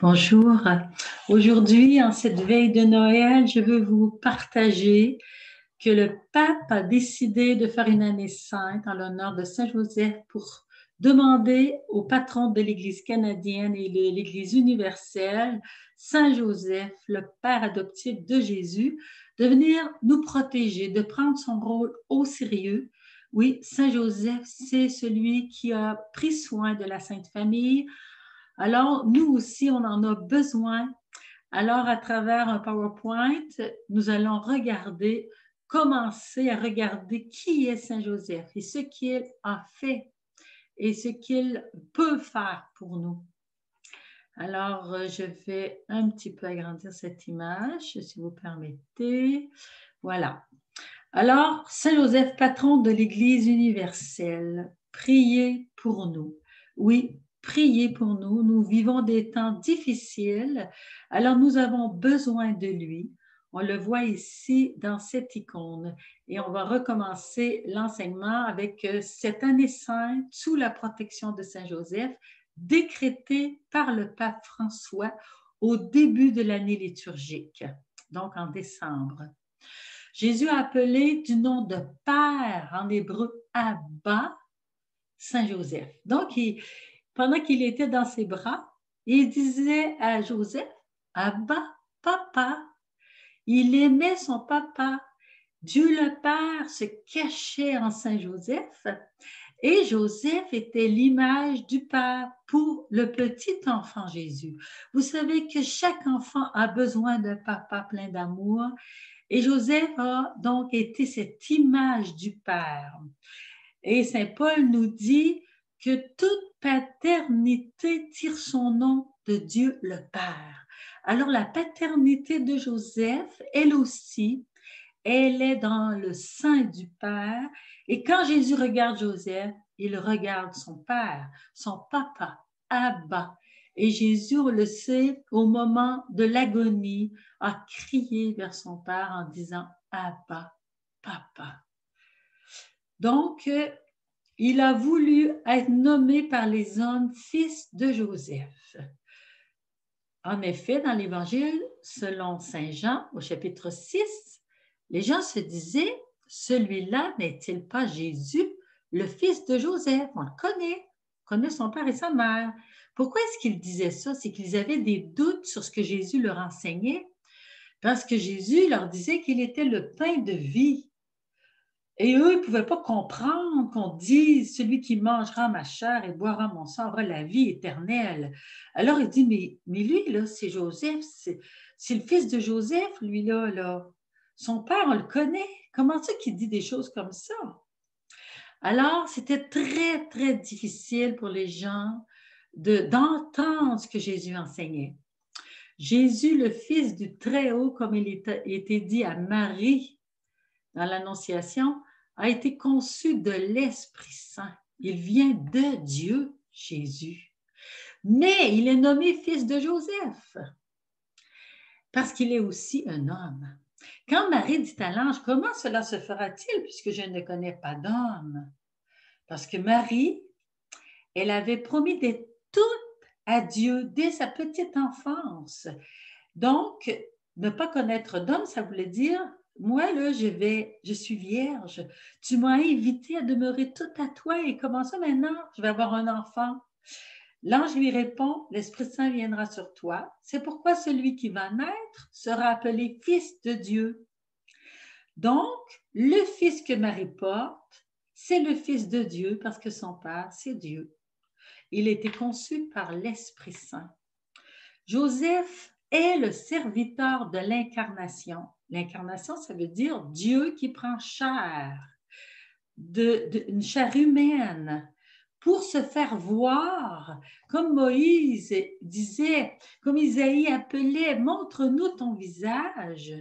Bonjour. Aujourd'hui, en cette veille de Noël, je veux vous partager que le pape a décidé de faire une année sainte en l'honneur de Saint Joseph pour demander au patron de l'Église canadienne et de l'Église universelle, Saint Joseph, le père adoptif de Jésus, de venir nous protéger, de prendre son rôle au sérieux. Oui, Saint Joseph, c'est celui qui a pris soin de la Sainte Famille. Alors, nous aussi, on en a besoin. Alors, à travers un PowerPoint, nous allons commencer à regarder qui est Saint Joseph et ce qu'il a fait et ce qu'il peut faire pour nous. Alors, je vais un petit peu agrandir cette image, si vous permettez. Voilà. Alors, Saint Joseph, patron de l'Église universelle, priez pour nous. Oui, priez pour nous. Nous vivons des temps difficiles, alors nous avons besoin de lui. On le voit ici dans cette icône. Et on va recommencer l'enseignement avec cette année sainte sous la protection de Saint Joseph, décrétée par le pape François au début de l'année liturgique, donc en décembre. Jésus a appelé du nom de Père en hébreu Abba, Saint Joseph. Donc, pendant qu'il était dans ses bras, il disait à Joseph, Abba, papa. Il aimait son papa. Dieu le Père se cachait en Saint Joseph et Joseph était l'image du Père pour le petit enfant Jésus. Vous savez que chaque enfant a besoin d'un papa plein d'amour. Et Joseph a donc été cette image du Père. Et Saint Paul nous dit que toute paternité tire son nom de Dieu le Père. Alors la paternité de Joseph, elle aussi, elle est dans le sein du Père. Et quand Jésus regarde Joseph, il regarde son Père, son papa, Abba. Et Jésus, on le sait, au moment de l'agonie, a crié vers son Père en disant Abba, papa. Donc, il a voulu être nommé par les hommes fils de Joseph. En effet, dans l'Évangile, selon Saint Jean, au chapitre 6, les gens se disaient, celui-là n'est-il pas Jésus, le fils de Joseph? On le connaît son père et sa mère. Pourquoi est-ce qu'ils disaient ça? C'est qu'ils avaient des doutes sur ce que Jésus leur enseignait, parce que Jésus leur disait qu'il était le pain de vie. Et eux, ils ne pouvaient pas comprendre qu'on dise, celui qui mangera ma chair et boira mon sang aura la vie éternelle. Alors il dit, mais lui, là, c'est Joseph, c'est le fils de Joseph, lui, là. Son père, on le connaît. Comment ça qu'il dit des choses comme ça? Alors, c'était très, très difficile pour les gens d'entendre ce que Jésus enseignait. Jésus, le Fils du Très-Haut, comme il était dit à Marie dans l'Annonciation, a été conçu de l'Esprit Saint. Il vient de Dieu, Jésus. Mais il est nommé fils de Joseph parce qu'il est aussi un homme. Quand Marie dit à l'ange, comment cela se fera-t-il puisque je ne connais pas d'homme? Parce que Marie, elle avait promis d'être toute à Dieu dès sa petite enfance. Donc, ne pas connaître d'homme, ça voulait dire, moi, là, je suis vierge. Tu m'as invité à demeurer toute à toi et comment ça maintenant, je vais avoir un enfant? L'ange lui répond, l'Esprit Saint viendra sur toi. C'est pourquoi celui qui va naître sera appelé Fils de Dieu. Donc, le Fils que Marie porte, c'est le Fils de Dieu parce que son Père, c'est Dieu. Il a été conçu par l'Esprit Saint. Joseph est le serviteur de l'incarnation. L'incarnation, ça veut dire Dieu qui prend chair, une chair humaine, pour se faire voir, comme Moïse disait, comme Isaïe appelait, montre-nous ton visage,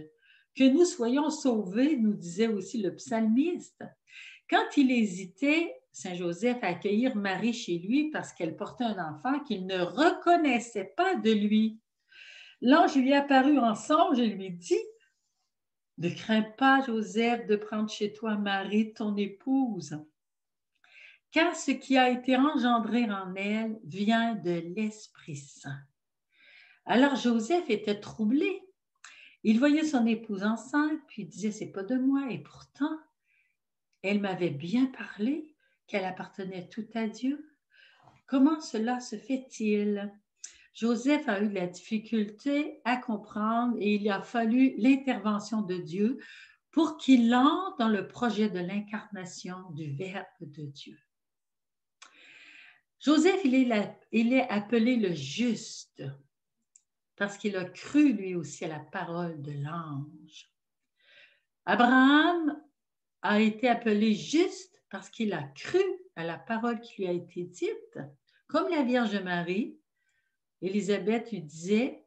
que nous soyons sauvés, nous disait aussi le psalmiste. Quand il hésitait, Saint Joseph, à accueillir Marie chez lui parce qu'elle portait un enfant qu'il ne reconnaissait pas de lui, l'ange lui est apparu en songe et lui dit, ne crains pas, Joseph, de prendre chez toi Marie, ton épouse, car ce qui a été engendré en elle vient de l'Esprit Saint. Alors Joseph était troublé. Il voyait son épouse enceinte, puis il disait, c'est pas de moi. Et pourtant, elle m'avait bien parlé, qu'elle appartenait tout à Dieu. Comment cela se fait-il? Joseph a eu de la difficulté à comprendre et il a fallu l'intervention de Dieu pour qu'il entre dans le projet de l'incarnation du Verbe de Dieu. Joseph, il est appelé le juste parce qu'il a cru lui aussi à la parole de l'ange. Abraham a été appelé juste parce qu'il a cru à la parole qui lui a été dite. Comme la Vierge Marie, Élisabeth lui disait,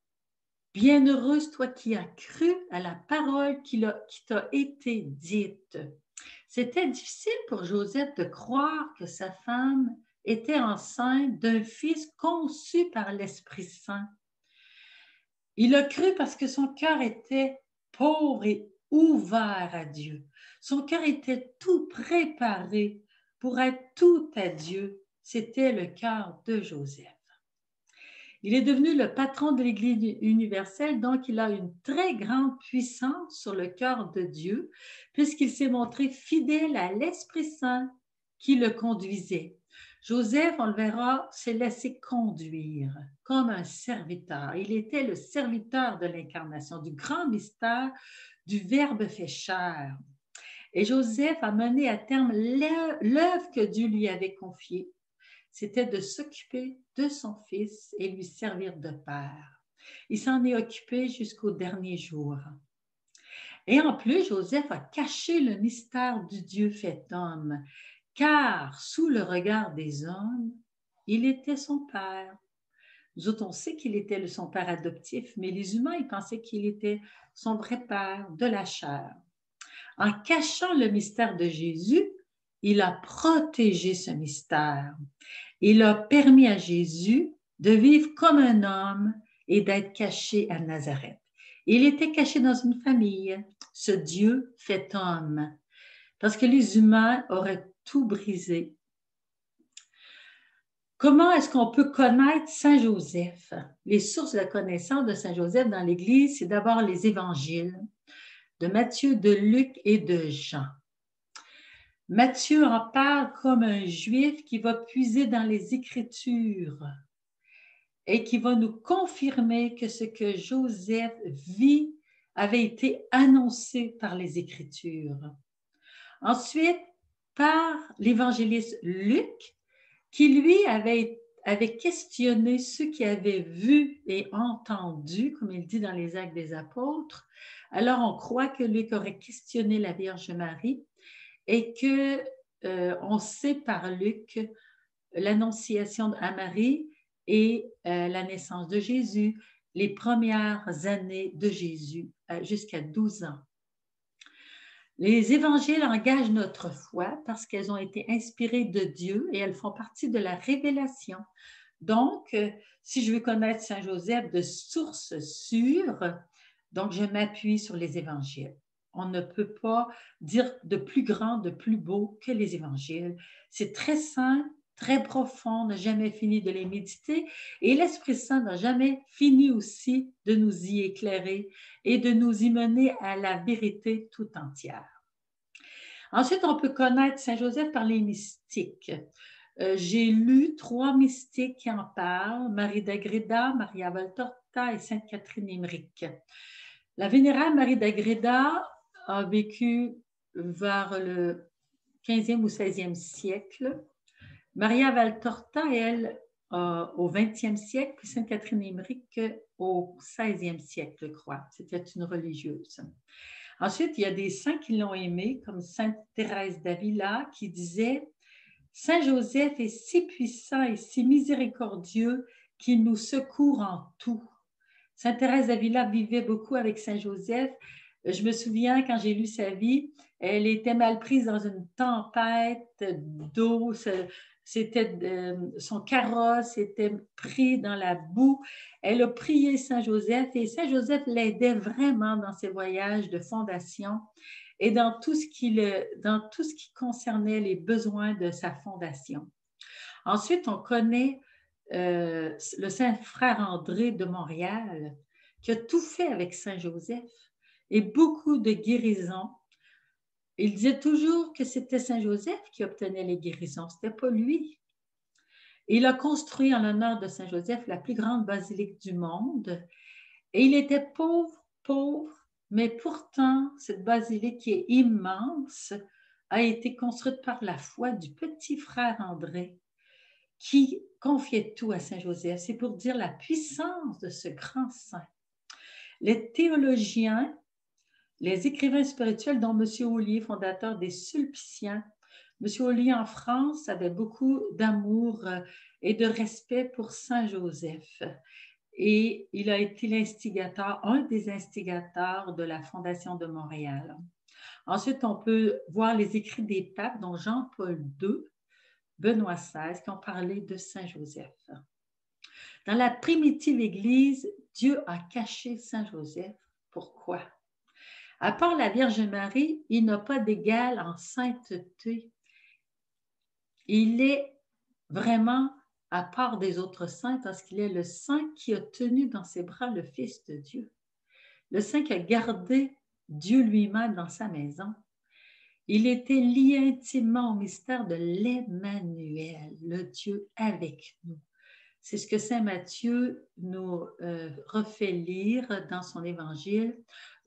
« Bienheureuse toi qui as cru à la parole qui t'a été dite. » C'était difficile pour Joseph de croire que sa femme était enceinte d'un fils conçu par l'Esprit Saint. Il a cru parce que son cœur était pauvre et ouvert à Dieu. Son cœur était tout préparé pour être tout à Dieu. C'était le cœur de Joseph. Il est devenu le patron de l'Église universelle, donc il a une très grande puissance sur le cœur de Dieu, puisqu'il s'est montré fidèle à l'Esprit Saint qui le conduisait. Joseph, on le verra, s'est laissé conduire comme un serviteur. Il était le serviteur de l'incarnation, du grand mystère du Verbe fait chair. Et Joseph a mené à terme l'œuvre que Dieu lui avait confiée. C'était de s'occuper de son fils et lui servir de père. Il s'en est occupé jusqu'au dernier jour. Et en plus, Joseph a caché le mystère du Dieu fait homme, car sous le regard des hommes, il était son père. Nous autres, on sait qu'il était son père adoptif, mais les humains, ils pensaient qu'il était son vrai père de la chair. En cachant le mystère de Jésus, il a protégé ce mystère. Il a permis à Jésus de vivre comme un homme et d'être caché à Nazareth. Il était caché dans une famille, ce Dieu fait homme, parce que les humains auraient tout brisé. Comment est-ce qu'on peut connaître Saint Joseph? Les sources de la connaissance de Saint Joseph dans l'Église, c'est d'abord les évangiles de Matthieu, de Luc et de Jean. Matthieu en parle comme un juif qui va puiser dans les Écritures et qui va nous confirmer que ce que Joseph vit avait été annoncé par les Écritures. Ensuite, par l'évangéliste Luc, qui lui avait questionné ceux qui avaient vu et entendu, comme il dit dans les Actes des Apôtres. Alors, on croit que Luc aurait questionné la Vierge Marie et que on sait par Luc l'annonciation à Marie et la naissance de Jésus, les premières années de Jésus, jusqu'à 12 ans. Les évangiles engagent notre foi parce qu'elles ont été inspirées de Dieu et elles font partie de la révélation. Donc, si je veux connaître Saint Joseph de source sûre, donc je m'appuie sur les évangiles. On ne peut pas dire de plus grand, de plus beau que les évangiles. C'est très simple, très profond, on n'a jamais fini de les méditer et l'Esprit Saint n'a jamais fini aussi de nous y éclairer et de nous y mener à la vérité tout entière. Ensuite, on peut connaître Saint Joseph par les mystiques. J'ai lu 3 mystiques qui en parlent, Marie d'Agreda, Maria Valtorta et Sainte Catherine Emmerich. La vénérable Marie d'Agreda a vécu vers le 15e ou 16e siècle. Maria Valtorta, elle, au 20e siècle, puis Sainte Catherine Emmerich au 16e siècle, je crois. C'était une religieuse. Ensuite, il y a des saints qui l'ont aimée, comme Sainte Thérèse d'Avila, qui disait « Saint Joseph est si puissant et si miséricordieux qu'il nous secourt en tout. » Sainte Thérèse d'Avila vivait beaucoup avec Saint Joseph. Je me souviens, quand j'ai lu sa vie, elle était mal prise dans une tempête d'eau. Son carrosse était pris dans la boue. Elle a prié Saint Joseph et Saint Joseph l'aidait vraiment dans ses voyages de fondation et dans tout ce qui concernait les besoins de sa fondation. Ensuite, on connaît le saint frère André de Montréal, qui a tout fait avec Saint Joseph et beaucoup de guérisons. Il disait toujours que c'était Saint Joseph qui obtenait les guérisons, ce n'était pas lui. Et il a construit en l'honneur de Saint Joseph la plus grande basilique du monde. Et il était pauvre, pauvre, mais pourtant, cette basilique qui est immense a été construite par la foi du petit frère André, qui confiait tout à Saint Joseph. C'est pour dire la puissance de ce grand saint. Les théologiens, les écrivains spirituels, dont M. Ollier, fondateur des Sulpiciens, M. Ollier en France avait beaucoup d'amour et de respect pour Saint Joseph. Et il a été l'instigateur, un des instigateurs de la Fondation de Montréal. Ensuite, on peut voir les écrits des papes, dont Jean-Paul II, Benoît XVI, qui ont parlé de Saint Joseph. Dans la primitive Église, Dieu a caché Saint Joseph. Pourquoi? À part la Vierge Marie, il n'a pas d'égal en sainteté. Il est vraiment à part des autres saints parce qu'il est le saint qui a tenu dans ses bras le Fils de Dieu. Le saint qui a gardé Dieu lui-même dans sa maison. Il était lié intimement au mystère de l'Emmanuel, le Dieu avec nous. C'est ce que saint Matthieu nous refait lire dans son évangile.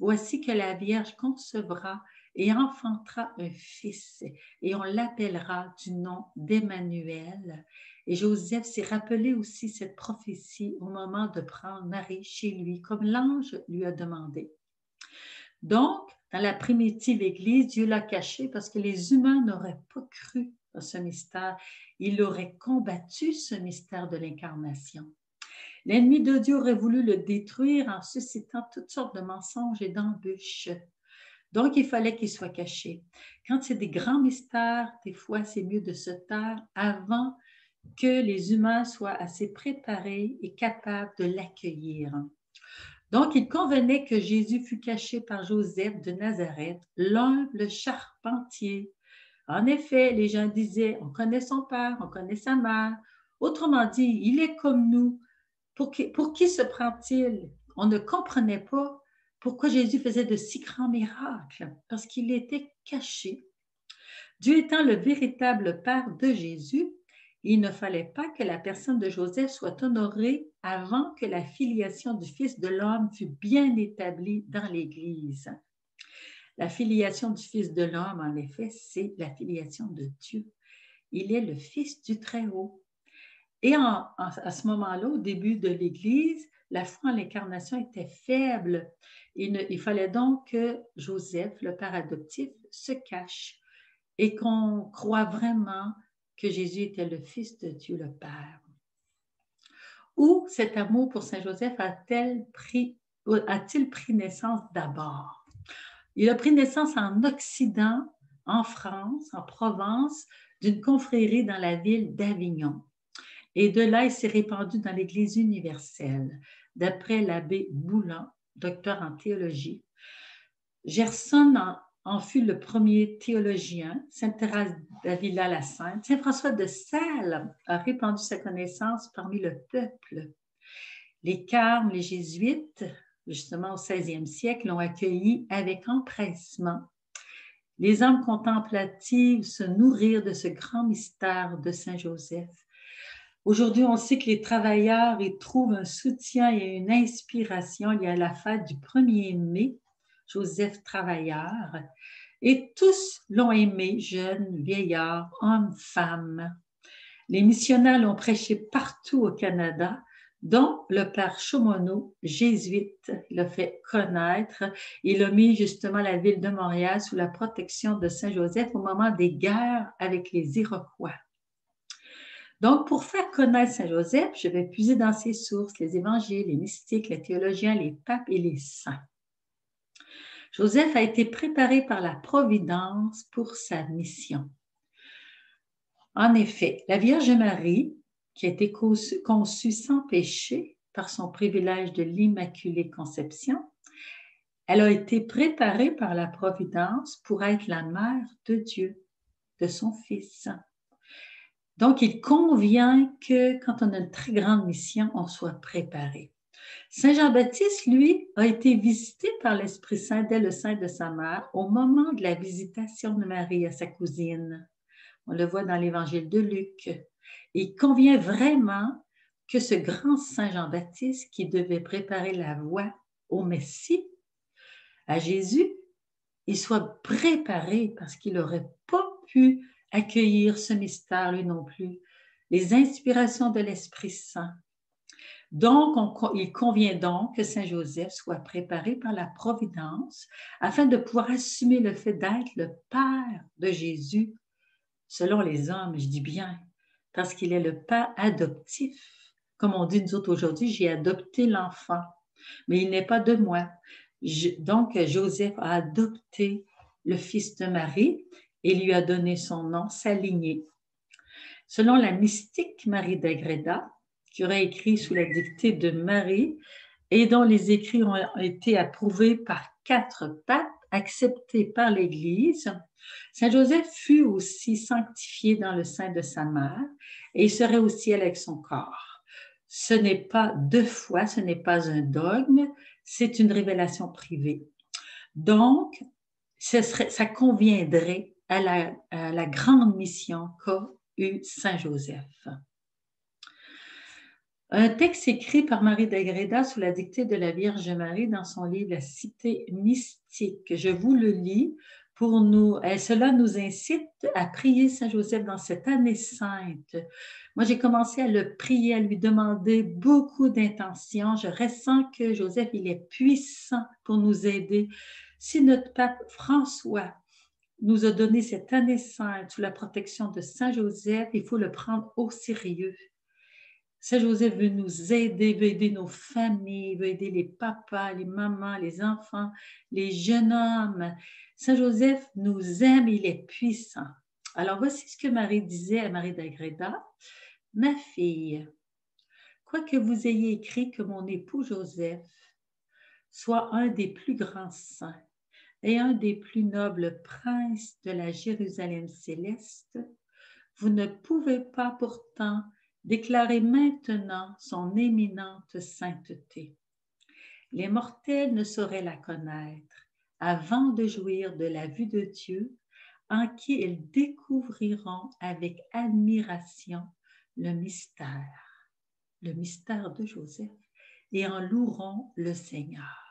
Voici que la Vierge concevra et enfantera un fils, et on l'appellera du nom d'Emmanuel. Et Joseph s'est rappelé aussi cette prophétie au moment de prendre Marie chez lui, comme l'ange lui a demandé. Donc, dans la primitive Église, Dieu l'a caché parce que les humains n'auraient pas cru à ce mystère. Ils auraient combattu ce mystère de l'incarnation. L'ennemi de Dieu aurait voulu le détruire en suscitant toutes sortes de mensonges et d'embûches. Donc, il fallait qu'il soit caché. Quand c'est des grands mystères, des fois, c'est mieux de se taire avant que les humains soient assez préparés et capables de l'accueillir. Donc, il convenait que Jésus fût caché par Joseph de Nazareth, l'humble charpentier. En effet, les gens disaient, on connaît son père, on connaît sa mère. Autrement dit, il est comme nous. Pour qui se prend-il? On ne comprenait pas pourquoi Jésus faisait de si grands miracles, parce qu'il était caché. Dieu étant le véritable Père de Jésus, il ne fallait pas que la personne de Joseph soit honorée avant que la filiation du Fils de l'homme fût bien établie dans l'Église. La filiation du Fils de l'homme, en effet, c'est la filiation de Dieu. Il est le Fils du Très-Haut. Et à ce moment-là, au début de l'Église, la foi en l'incarnation était faible. Il fallait donc que Joseph, le père adoptif, se cache et qu'on croit vraiment que Jésus était le Fils de Dieu le Père. Où cet amour pour Saint Joseph a-t-il pris naissance d'abord? Il a pris naissance en Occident, en France, en Provence, d'une confrérie dans la ville d'Avignon. Et de là, il s'est répandu dans l'Église universelle, d'après l'abbé Boulan, docteur en théologie. Gerson en fut le premier théologien, Sainte Thérèse d'Avila la Sainte. Saint François de Sales a répandu sa connaissance parmi le peuple. Les Carmes, les Jésuites, justement au XVIe siècle, l'ont accueilli avec empressement. Les âmes contemplatives se nourrirent de ce grand mystère de Saint Joseph. Aujourd'hui, on sait que les travailleurs y trouvent un soutien et une inspiration. Il y a la fête du 1er mai, Joseph travailleur, et tous l'ont aimé, jeunes, vieillards, hommes, femmes. Les missionnaires l'ont prêché partout au Canada, dont le père Chaumonot, jésuite, l'a fait connaître. Il a mis justement la ville de Montréal sous la protection de Saint-Joseph au moment des guerres avec les Iroquois. Donc, pour faire connaître Saint-Joseph, je vais puiser dans ses sources, les évangiles, les mystiques, les théologiens, les papes et les saints. Joseph a été préparé par la Providence pour sa mission. En effet, la Vierge Marie, qui a été conçue sans péché par son privilège de l'Immaculée Conception, elle a été préparée par la Providence pour être la mère de Dieu, de son Fils. Donc, il convient que quand on a une très grande mission, on soit préparé. Saint Jean-Baptiste, lui, a été visité par l'Esprit Saint dès le sein de sa mère au moment de la visitation de Marie à sa cousine. On le voit dans l'Évangile de Luc. Il convient vraiment que ce grand Saint Jean-Baptiste qui devait préparer la voie au Messie, à Jésus, il soit préparé parce qu'il n'aurait pas pu accueillir ce mystère, lui non plus, les inspirations de l'Esprit Saint. Donc, il convient donc que Saint Joseph soit préparé par la Providence afin de pouvoir assumer le fait d'être le Père de Jésus, selon les hommes, je dis bien, parce qu'il est le Père adoptif. Comme on dit nous autres aujourd'hui, j'ai adopté l'enfant, mais il n'est pas de moi. Donc, Joseph a adopté le fils de Marie et lui a donné son nom, sa lignée. Selon la mystique Marie d'Agreda, qui aurait écrit sous la dictée de Marie et dont les écrits ont été approuvés par 4 papes, acceptés par l'Église, Saint Joseph fut aussi sanctifié dans le sein de sa mère et il serait au ciel avec son corps. Ce n'est pas de foi, ce n'est pas un dogme, c'est une révélation privée. Donc, ça conviendrait à la grande mission qu'a eu Saint Joseph. Un texte écrit par Marie d'Agreda sous la dictée de la Vierge Marie dans son livre La Cité mystique. Je vous le lis pour nous. Cela nous incite à prier Saint Joseph dans cette année sainte. Moi, j'ai commencé à le prier, à lui demander beaucoup d'intention. Je ressens que Joseph, il est puissant pour nous aider. Si notre pape François nous a donné cette année sainte sous la protection de Saint Joseph, il faut le prendre au sérieux. Saint Joseph veut nous aider, veut aider nos familles, veut aider les papas, les mamans, les enfants, les jeunes hommes. Saint Joseph nous aime, il est puissant. Alors voici ce que Marie disait à Marie d'Agreda. « Ma fille, quoique vous ayez écrit que mon époux Joseph soit un des plus grands saints et un des plus nobles princes de la Jérusalem céleste, vous ne pouvez pas pourtant déclarer maintenant son éminente sainteté. Les mortels ne sauraient la connaître avant de jouir de la vue de Dieu, en qui ils découvriront avec admiration le mystère de Joseph, et en loueront le Seigneur.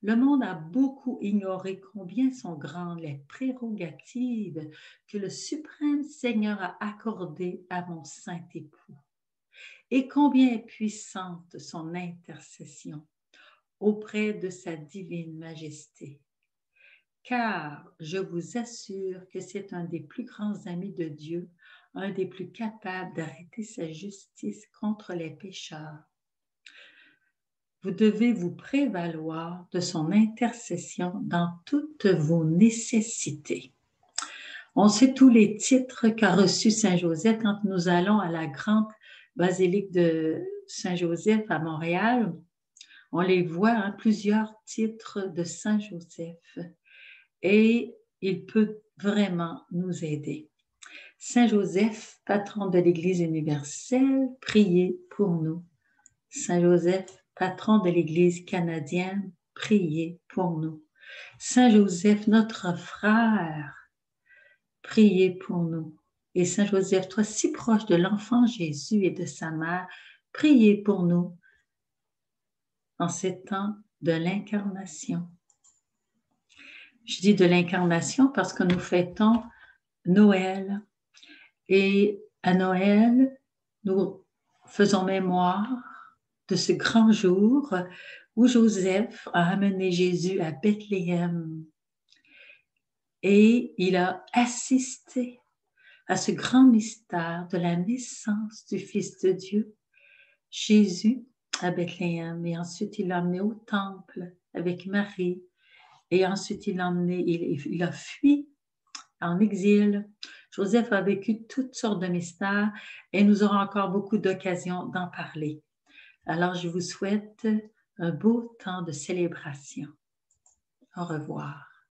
Le monde a beaucoup ignoré combien sont grandes les prérogatives que le suprême Seigneur a accordées à mon saint époux et combien est puissante son intercession auprès de sa divine majesté. Car je vous assure que c'est un des plus grands amis de Dieu, un des plus capables d'arrêter sa justice contre les pécheurs. Vous devez vous prévaloir de son intercession dans toutes vos nécessités. On sait tous les titres qu'a reçus Saint Joseph quand nous allons à la grande basilique de Saint Joseph à Montréal. On les voit, plusieurs titres de Saint Joseph. Et il peut vraiment nous aider. Saint Joseph, patron de l'Église universelle, priez pour nous. Saint Joseph, patron de l'Église canadienne, priez pour nous. Saint Joseph, notre frère, priez pour nous. Et Saint Joseph, toi si proche de l'enfant Jésus et de sa mère, priez pour nous en ces temps de l'incarnation. Je dis de l'incarnation parce que nous fêtons Noël. Et à Noël, nous faisons mémoire de ce grand jour où Joseph a amené Jésus à Bethléem et il a assisté à ce grand mystère de la naissance du Fils de Dieu, Jésus à Bethléem. Et ensuite, il l'a emmené au temple avec Marie. Et ensuite, il a fui en exil. Joseph a vécu toutes sortes de mystères et nous aurons encore beaucoup d'occasions d'en parler. Alors, je vous souhaite un beau temps de célébration. Au revoir.